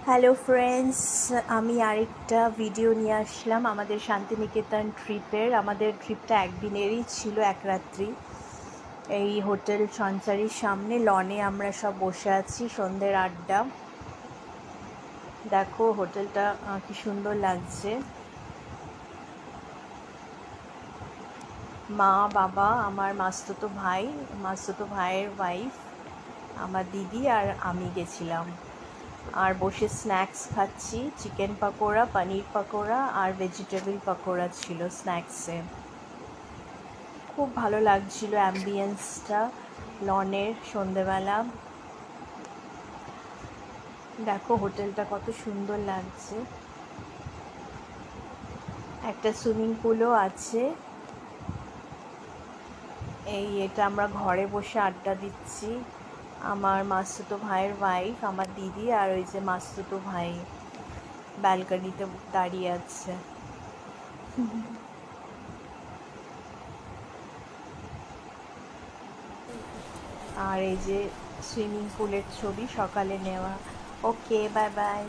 Hello friends, আমি আরেকটা video নিয়ে আসলাম আমাদের শান্তিনিকেতন ট্রিপের। আমাদের ট্রিপটা একদিনেরই ছিল, এক রাত্রি। এই হোটেল সঞ্চারীর সামনে লনে আমরা সব বসে আছি, সন্ধ্যের আড্ডা। দেখো হোটেলটা কি সুন্দর লাগছে। মা, বাবা, আমার মাস্তুতো ভাইয়ের ওয়াইফ, আমার দিদি আর আমি গেছিলাম। আর বসে স্ন্যাক্স খাচ্ছি, চিকেন পাকোড়া, পনির পাকোড়া আর ভেজিটেবল পাকোড়া ছিল স্ন্যাক্সে। খুব ভালো লাগছিল অ্যাম্বিয়েন্সটা লনের সন্ধেবেলা। দেখো হোটেলটা কত সুন্দর লাগছে। একটা সুইমিং পুলও আছে। এটা আমরা ঘরে বসে আড্ডা দিচ্ছি, আমার মাস্তুতো ভাইয়ের ওয়াইফ, আমার দিদি আর ওই যে মাস্তুতো ভাই ব্যালকনিতে দাঁড়িয়ে আছে। আর এই যে সুইমিং পুলের ছবি সকালে নেওয়া। ওকে, বাই বাই।